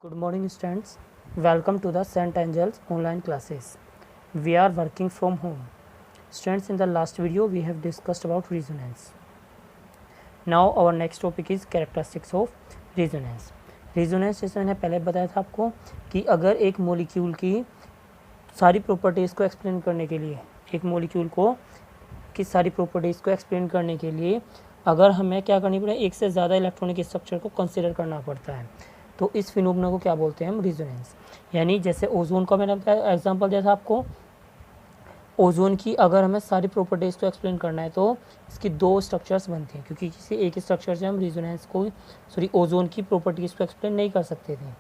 Good morning students, welcome to the St. Angels online classes. We are working from home. Students, in the last video we have discussed about resonance. Now our next topic is characteristics of resonance. Resonance जैसे मैंने पहले बताया था आपको कि अगर एक molecule की सारी प्रॉपर्टीज़ को एक्सप्लेन करने के लिए सारी प्रॉपर्टीज़ को एक्सप्लेन करने के लिए अगर हमें क्या करनी पड़े, एक से ज़्यादा इलेक्ट्रॉनिक स्ट्रक्चर को कंसिडर करना पड़ता है, तो इस फिनोमेना को क्या बोलते हैं हम, रेजोनेंस। यानी जैसे ओजोन का मैंने एग्जांपल दिया था आपको, ओजोन की अगर हमें सारी प्रॉपर्टीज़ को एक्सप्लेन करना है तो इसकी दो स्ट्रक्चर्स बनती हैं, क्योंकि किसी एक स्ट्रक्चर से हम रेजोनेंस को ओजोन की प्रॉपर्टीज़ को एक्सप्लेन नहीं कर सकते थे।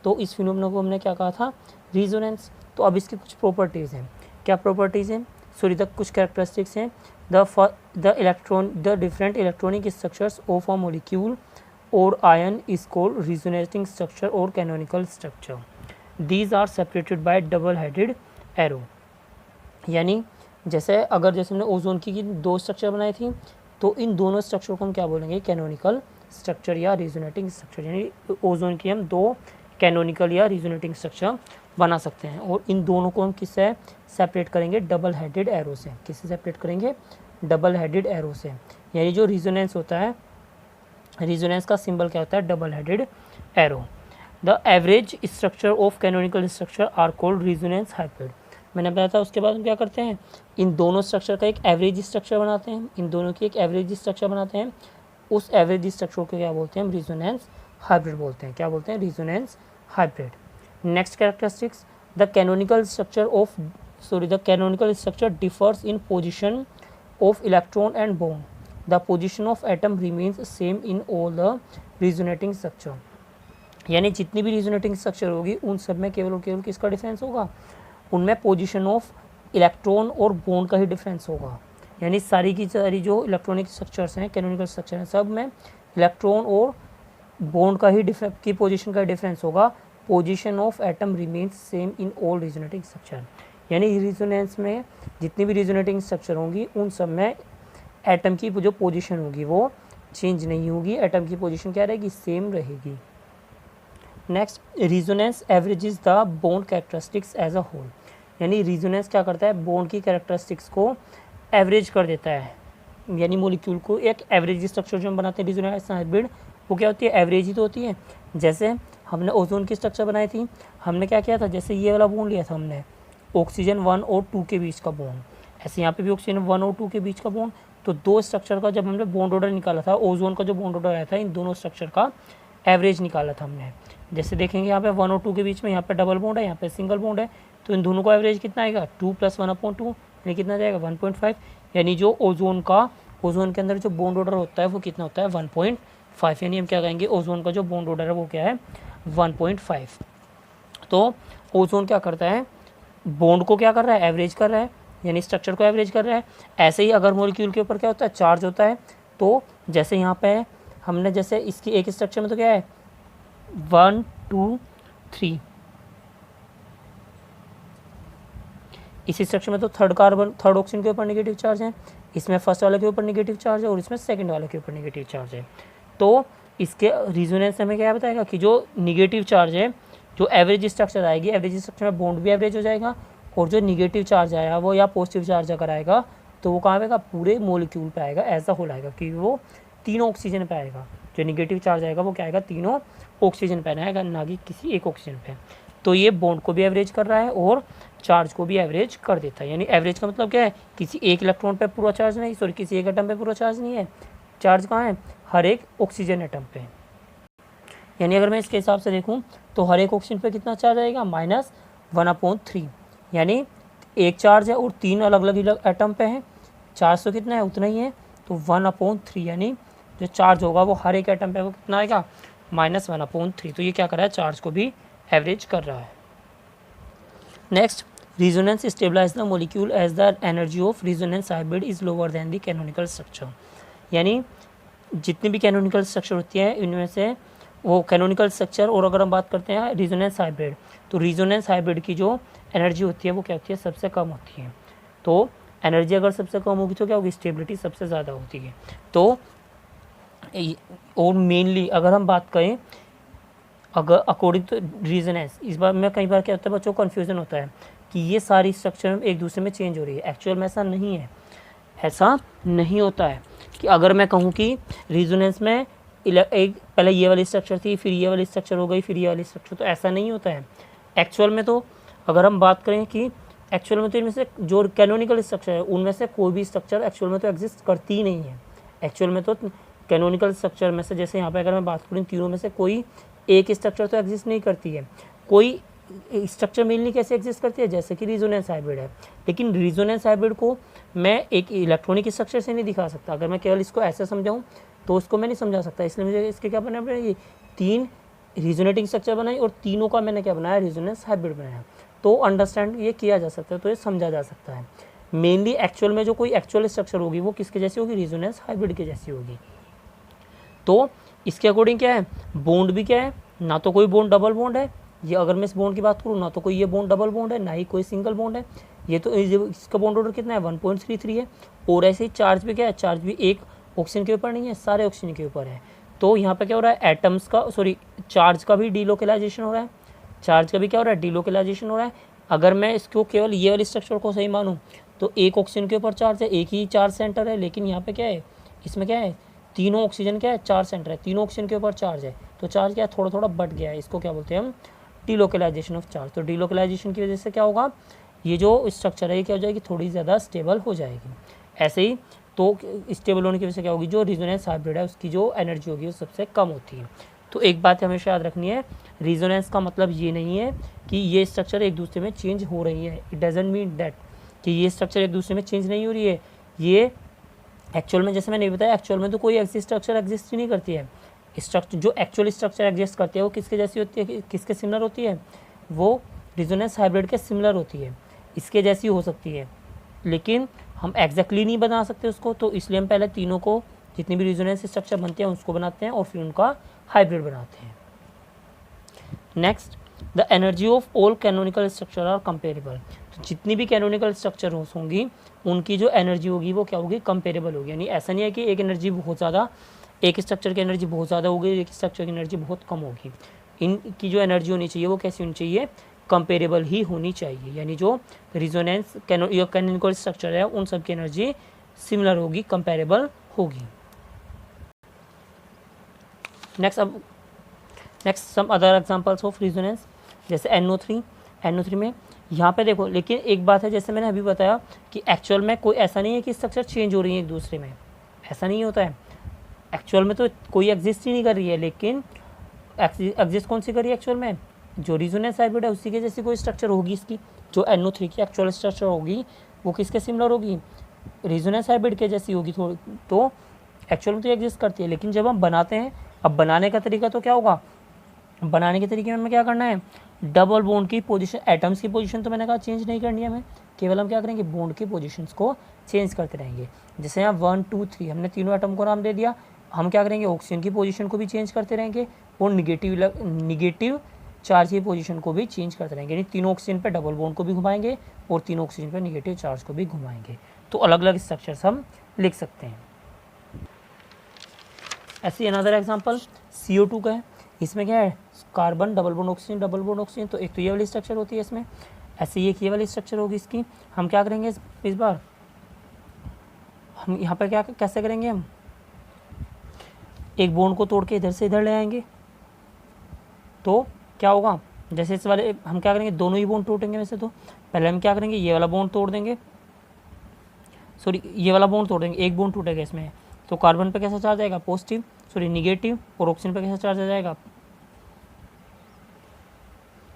तो इस फिनोमेना को हमने क्या कहा था, रेजोनेंस। तो अब इसकी कुछ प्रॉपर्टीज़ हैं। क्या प्रॉपर्टीज़ हैं, कुछ कैरेक्टरिस्टिक्स हैं। The different electronic structures of a molecule और ion is called resonating structure और canonical structure. These are separated by double headed arrow. यानी जैसे हमने ओजोन की दो स्ट्रक्चर बनाई थी, तो इन दोनों स्ट्रक्चर को हम क्या बोलेंगे, कैनोनिकल स्ट्रक्चर या रेजोनेटिंग स्ट्रक्चर। यानी ओजोन की हम दो कैनोनिकल या रेजोनेटिंग स्ट्रक्चर बना सकते हैं, और इन दोनों को हम किससे सेपरेट करेंगे, डबल हेडेड एरो से। किससे सेपरेट करेंगे, डबल हेडेड एरो से। यानी जो रेजोनेंस होता है, रेजोनेंस का सिंबल क्या होता है, double headed arrow. The average structure of canonical structure are called resonance hybrid. मैंने बताया था। उसके बाद हम क्या करते हैं, इन दोनों स्ट्रक्चर का एक एवरेज स्ट्रक्चर बनाते हैं, इन दोनों की एक एवरेज स्ट्रक्चर बनाते हैं। उस एवरेज स्ट्रक्चर को क्या बोलते हैं हम, रेजोनेंस हाइब्रिड बोलते हैं। क्या बोलते हैं, resonance hybrid. Next characteristics, the canonical structure differs in position of electron and bond. The position of atom remains same in all the resonating structure. यानी जितनी भी रेजोनेटिंग स्ट्रक्चर होगी उन सब में केवल और केवल किसका डिफरेंस होगा, उनमें पोजीशन ऑफ इलेक्ट्रॉन और बॉन्ड का ही डिफरेंस होगा। यानी सारी की सारी जो इलेक्ट्रॉनिक स्ट्रक्चर्स हैं, कैनोनिकल स्ट्रक्चर हैं, सब में इलेक्ट्रॉन और बॉन्ड का ही की पोजीशन का डिफरेंस होगा। Position of atom remains same in all resonating structure. यानी रेजोनेंस में जितनी भी रेजोनेटिंग स्ट्रक्चर होंगी उन सब में एटम की जो पोजीशन होगी वो चेंज नहीं होगी, एटम की पोजीशन क्या रहेगी, सेम रहेगी। Next, resonance averages the bond characteristics as a whole. यानी रेजोनेंस क्या करता है, बॉन्ड की कैरेक्टरिस्टिक्स को एवरेज कर देता है। यानी मॉलिक्यूल को एक एवरेज स्ट्रक्चर जो हम बनाते हैं रेजोनेंस हाइब्रिड, वो क्या होती है, एवरेज ही तो होती है। जैसे हमने ओजोन की स्ट्रक्चर बनाई थी, हमने क्या किया था, जैसे ये वाला बॉन्ड लिया था हमने, ऑक्सीजन 1 और 2 के बीच का बॉन्ड। ऐसे यहाँ पे भी ऑक्सीजन 1 और 2 के बीच का बॉन्ड। तो दो स्ट्रक्चर का जब हमने बॉन्ड ऑर्डर निकाला था, ओजोन का जो बॉन्ड ऑर्डर आया था, इन दोनों स्ट्रक्चर का एवरेज निकाला था हमने। जैसे देखेंगे यहाँ पे 1 और 2 के बीच में यहाँ पे डबल बॉन्ड है, यहाँ पे सिंगल बॉन्ड है, तो इन दोनों का एवरेज कितना आएगा, 2 + 1/2, यानी कितना जाएगा, 1.5। यानी जो ओजोन के अंदर जो बॉन्ड ऑर्डर होता है वो कितना होता है, 1.5। यानी हम क्या कहेंगे, ओजोन का जो बॉन्ड ऑर्डर है वो क्या है, 1.5। तो ओजोन क्या करता है, बॉन्ड को क्या कर रहा है, एवरेज कर रहा है, यानी स्ट्रक्चर को एवरेज कर रहा है। ऐसे ही अगर मॉलिक्यूल के ऊपर क्या होता है, चार्ज होता है, तो जैसे यहाँ पे हमने जैसे इसकी एक स्ट्रक्चर में तो क्या है, 1 2 3, इसी स्ट्रक्चर में तो थर्ड ऑक्सीजन के ऊपर नेगेटिव चार्ज है, इसमें फर्स्ट वाले के ऊपर नेगेटिव चार्ज है, और इसमें सेकंड वाले के ऊपर नेगेटिव चार्ज है। तो इसके रेजोनेंस हमें क्या बताएगा कि जो नेगेटिव चार्ज है, जो एवरेज स्ट्रक्चर आएगी, एवरेज स्ट्रक्चर में बॉन्ड भी एवरेज हो जाएगा, और जो निगेटिव चार्ज आया वो या पॉजिटिव चार्ज अगर आएगा तो वो कहाँ आएगा, पूरे मॉलिक्यूल पे आएगा, ऐसा होल आएगा कि वो तीनों ऑक्सीजन पे आएगा। जो निगेटिव चार्ज आएगा वो क्या आएगा, तीनों ऑक्सीजन पे आएगा, ना कि किसी एक ऑक्सीजन पे। तो ये बॉन्ड को भी एवरेज कर रहा है और चार्ज को भी एवरेज कर देता है। यानी एवरेज का मतलब क्या है, किसी एक इलेक्ट्रॉन पे पूरा चार्ज नहीं, किसी एक एटम पे पूरा चार्ज नहीं है, चार्ज कहाँ है, हर एक ऑक्सीजन एटम पे। यानी अगर मैं इसके हिसाब से देखूँ तो हर एक ऑक्सीजन पे कितना चार्ज आएगा, -1/3। यानी एक चार्ज है और 3 अलग अलग एटम पे है, चार्ज तो कितना है, उतना ही है, तो 1/3। यानी जो चार्ज होगा वो हर एक एटम पे वो कितना आएगा, -1/3। तो ये क्या कर रहा है, चार्ज को भी एवरेज कर रहा है। Next, resonance stabilize the molecule as the energy of resonance hybrid is lower than the canonical structure. यानी जितनी भी कैनोनिकल स्ट्रक्चर होती है इनमें से वो कैनोनिकल स्ट्रक्चर, और अगर हम बात करते हैं रेजोनेंस हाइब्रिड, तो रेजोनेंस हाइब्रिड की जो एनर्जी होती है वो क्या होती है, सबसे कम होती है। तो एनर्जी अगर सबसे कम होगी तो क्या होगी, स्टेबिलिटी सबसे ज़्यादा होती है। तो और मेनली अगर हम बात करें अगर अकॉर्डिंग टू रीजनेंस, इस बार में कई बार क्या होता है बच्चों को कन्फ्यूजन होता है कि ये सारी स्ट्रक्चर एक दूसरे में चेंज हो रही है। एक्चुअल में ऐसा नहीं है, ऐसा नहीं होता है कि अगर मैं कहूँ कि रेजोनेंस में एक पहले ये वाली स्ट्रक्चर थी, फिर ये वाली स्ट्रक्चर हो गई, फिर ये वाली स्ट्रक्चर, तो ऐसा नहीं होता है। एक्चुअल में तो अगर हम बात करें कि एक्चुअल में तो इनमें से जो कैनोनिकल स्ट्रक्चर है उनमें से कोई भी स्ट्रक्चर एक्चुअल में तो एग्जिस्ट करती ही नहीं है। एक्चुअल में तो कैनोनिकल स्ट्रक्चर में से, जैसे यहाँ पे अगर मैं बात करूँ तीनों में से कोई एक स्ट्रक्चर तो एग्जिस्ट नहीं करती है। कोई स्ट्रक्चर मेनली कैसे एग्जिस्ट करती है, जैसे कि रिजोनेंस हाइब्रिड है, लेकिन रिजोनेंस हाइब्रिड को मैं एक इलेक्ट्रॉनिक स्ट्रक्चर से नहीं दिखा सकता। अगर मैं केवल इसको ऐसे समझाऊँ तो उसको मैं नहीं समझा सकता, इसलिए मुझे इसके क्या बनाना पड़ेगा, तीन रिजोनेटिंग स्ट्रक्चर बनाई और तीनों का मैंने क्या बनाया, रिजोनेंस हाइब्रिड बनाया। तो अंडरस्टैंड ये किया जा सकता है, तो ये समझा जा सकता है। मेनली एक्चुअल में जो कोई एक्चुअल स्ट्रक्चर होगी वो किसके जैसी होगी, रिजोनेंस हाइब्रिड के जैसी होगी। तो इसके अकॉर्डिंग क्या है, बॉन्ड भी क्या है, ना तो कोई बॉन्ड डबल बॉन्ड है, ये अगर मैं इस बॉन्ड की बात करूँ ना तो कोई ये बॉन्ड डबल बॉन्ड है, ना ही कोई सिंगल बॉन्ड है। ये तो इसका बॉन्ड ऑर्डर कितना है, 1.33 है। और ऐसे ही चार्ज भी क्या है, चार्ज भी एक ऑक्सीजन के ऊपर नहीं है, सारे ऑक्सीजन के ऊपर है। तो यहाँ पे क्या हो रहा है, एटम्स का चार्ज का भी डीलोकलाइजेशन हो रहा है, चार्ज का भी क्या हो रहा है, डीलोकलाइजेशन हो रहा है। अगर मैं इसको केवल ये वाली स्ट्रक्चर को सही मानूँ तो एक ऑक्सीजन के ऊपर चार्ज है, एक ही चार्ज सेंटर है, लेकिन यहाँ पे क्या है, इसमें क्या है, तीनों ऑक्सीजन क्या है, चार्ज सेंटर है, तीनों ऑक्सीजन के ऊपर चार्ज है। तो चार्ज क्या है, थोड़ा थोड़ा बढ़ गया है, इसको क्या बोलते हैं हम, डीलोकलाइजेशन ऑफ चार्ज। तो डीलोकलाइजेशन की वजह से क्या होगा, ये जो स्ट्रक्चर है ये क्या हो जाएगी, थोड़ी ज़्यादा स्टेबल हो जाएगी। ऐसे ही तो स्टेबल होने की वजह से क्या होगी, जो रिजोनेंस हाइब्रिड है उसकी जो एनर्जी होगी वो सबसे कम होती है। तो एक बात हमेशा याद रखनी है, रिजोनेंस का मतलब ये नहीं है कि ये स्ट्रक्चर एक दूसरे में चेंज हो रही है। इट डजंट मीन दैट कि ये स्ट्रक्चर एक दूसरे में चेंज नहीं हो रही है। ये एक्चुअल में, जैसे मैंने बताया, एक्चुअल में तो कोई स्ट्रक्चर एग्जिस्ट ही नहीं करती है। स्ट्रक्चर जो एक्चुअल स्ट्रक्चर एग्जिस्ट करती है वो किसके जैसी होती है, किसके सिमिलर होती है, वो रिजोनेंस हाइब्रिड के सिमिलर होती है, इसके जैसी हो सकती है, लेकिन हम एग्जैक्टली नहीं बना सकते उसको। तो इसलिए हम पहले तीनों को, जितनी भी रिजोनेंस स्ट्रक्चर बनते हैं उसको बनाते हैं और फिर उनका हाइब्रिड बनाते हैं। Next, the energy of all canonical structure are comparable. तो जितनी भी कैनोनिकल स्ट्रक्चर होंगी उनकी जो एनर्जी होगी वो क्या होगी, कंपेरेबल होगी। यानी ऐसा नहीं है कि एक एनर्जी बहुत ज़्यादा, एक स्ट्रक्चर की एनर्जी बहुत ज़्यादा होगी, एक स्ट्रक्चर की एनर्जी बहुत कम होगी। इनकी जो एनर्जी होनी चाहिए वो कैसी होनी चाहिए, कंपेरेबल ही होनी चाहिए। यानी जो रिजोनेंस कैनोनिकल स्ट्रक्चर है उन सब की एनर्जी सिमिलर होगी, कंपेरेबल होगी। Next some other examples of resonance, जैसे NO3 में यहाँ पे देखो, लेकिन एक बात है, जैसे मैंने अभी बताया कि एक्चुअल में कोई ऐसा नहीं है कि स्ट्रक्चर चेंज हो रही है एक दूसरे में, ऐसा नहीं होता है। एक्चुअल में तो कोई एग्जिस्ट ही नहीं कर रही है, लेकिन एग्जिस्ट कौन सी कर रही है एक्चुअल में, जो रिजोनेंस हाइब्रिड है उसी के जैसी कोई स्ट्रक्चर होगी इसकी। जो NO3 की एक्चुअल स्ट्रक्चर होगी वो किसके सिमिलर होगी, रिजोनेंस हाइब्रिड के जैसी होगी। तो एक्चुअल में तो एग्जिस्ट करती है, लेकिन जब हम बनाते हैं, अब बनाने का तरीका तो क्या होगा, बनाने के तरीके में हमें क्या करना है, डबल बॉन्ड की पोजीशन, एटम्स की पोजीशन तो मैंने कहा चेंज नहीं करनी है हमें, केवल हम क्या करेंगे, बॉन्ड की पोजीशंस को चेंज करते रहेंगे। जैसे यहाँ 1 2 3 हमने तीनों एटम को नाम दे दिया, हम क्या करेंगे, ऑक्सीजन की पोजीशन को भी चेंज करते रहेंगे और निगेटिव चार्ज की पोजीशन को भी चेंज करते रहेंगे। यानी तीनों ऑक्सीजन पर डबल बॉन्ड को भी घुमाएंगे और तीनों ऑक्सीजन पर निगेटिव चार्ज को भी घुमाएंगे। तो अलग अलग स्ट्रक्चर्स हम लिख सकते हैं। ऐसी अनदर एग्जाम्पल CO2 का है, इसमें क्या है, कार्बन डबल बॉन्ड ऑक्सीजन, तो एक तो ये वाली स्ट्रक्चर होती है इसमें, ऐसे ये वाली स्ट्रक्चर होगी इसकी। हम क्या करेंगे इस बार, हम यहाँ पर क्या कैसे करेंगे, हम एक बॉन्ड को तोड़ के इधर से इधर ले आएंगे, तो क्या होगा, जैसे इस वाले हम क्या करेंगे, दोनों ही बॉन्ड टूटेंगे। वैसे तो पहले हम क्या करेंगे, ये वाला बॉन्ड तोड़ देंगे, ये वाला बॉन्ड तोड़ देंगे, एक बॉन्ड टूटेगा इसमें, तो कार्बन पे कैसा चार्ज आएगा, पॉजिटिव, निगेटिव, और ऑक्सीजन पे कैसा चार्ज आ जाएगा।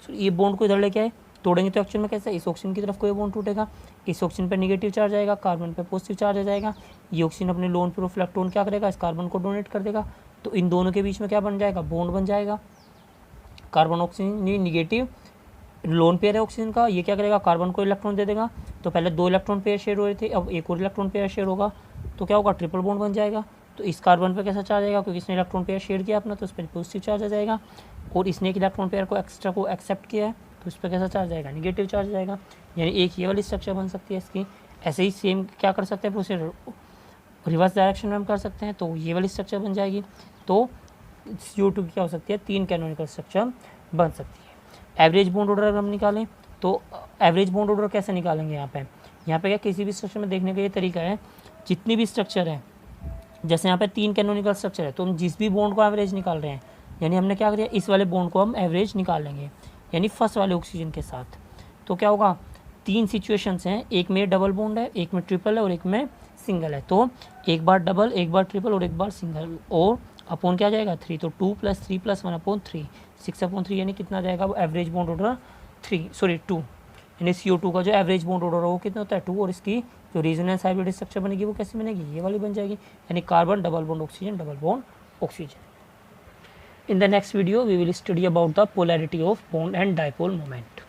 ये बॉन्ड को इधर लेके आए, तोड़ेंगे तो एक्चुअल में कैसा, इस ऑक्सीजन की तरफ कोई बॉन्ड टूटेगा, इस ऑक्सीजन पे निगेटिव चार्ज आएगा, कार्बन पे पॉजिटिव चार्ज आ जाएगा। ये ऑक्सीजन अपने लोन प्रूफ इलेक्ट्रॉन क्या करेगा, इस कार्बन को डोनेट कर देगा, तो इन दोनों के बीच में क्या बन जाएगा, बॉन्ड बन जाएगा। Carbon oxygen negative lone pair है ऑक्सीजन का, ये क्या करेगा, कार्बन को इलेक्ट्रॉन दे देगा। तो पहले 2 इलेक्ट्रॉन पेयर शेयर हो रहे थे, अब एक और इलेक्ट्रॉन पेयर शेयर होगा, तो क्या होगा, ट्रिपल बॉन्ड बन जाएगा। तो इस कार्बन पे कैसा चार्ज आएगा, क्योंकि इसने इलेक्ट्रॉन पेयर शेयर किया अपना, तो इस पर पॉजिटिव चार्ज आ जाएगा, और इसने एक इलेक्ट्रॉन पेयर को एक्स्ट्रा को एक्सेप्ट किया है, तो इस पर कैसा चार्ज आएगा, निगेटिव चार्ज आएगा। यानी एक ये वाली स्ट्रक्चर बन सकती है इसकी। ऐसे ही सेम क्या कर सकते हैं, प्रोसीजर रिवर्स डायरेक्शन में हम कर सकते हैं, तो ये वाली स्ट्रक्चर बन जाएगी। तो CO2 की क्या हो सकती है, 3 कैनोनिकल स्ट्रक्चर बन सकती है। एवरेज बॉन्ड ऑर्डर अगर हम निकालें तो एवरेज बॉन्ड ऑर्डर कैसे निकालेंगे, यहाँ पे क्या किसी भी स्ट्रक्चर में देखने का ये तरीका है, जितनी भी स्ट्रक्चर है, जैसे यहाँ पे 3 कैनोनिकल स्ट्रक्चर है तो हम जिस भी बॉन्ड को एवरेज निकाल रहे हैं, यानी हमने क्या किया, इस वाले बॉन्ड को हम एवरेज निकाल लेंगे, यानी फर्स्ट वाले ऑक्सीजन के साथ। तो क्या होगा, 3 सिचुएशंस हैं, एक में डबल बॉन्ड है, एक में ट्रिपल है और एक में सिंगल है। तो एक बार डबल, एक बार ट्रिपल और एक बार सिंगल, और अपॉन क्या जाएगा 3, तो 2 + 3 + 1/3, 6/3, यानी कितना जाएगा वो एवरेज बॉन्ड ऑर्डर 2, यानी CO2 का जो एवरेज बॉन्ड ऑर्डर है वो कितना होता है 2, और इसकी जो रेजोनेंस हाइब्रिड स्ट्रक्चर बनेगी वो कैसी बनेगी, ये वाली बन जाएगी, यानी carbon double bond oxygen double bond oxygen. In the next video we will study about the polarity of bond and dipole moment.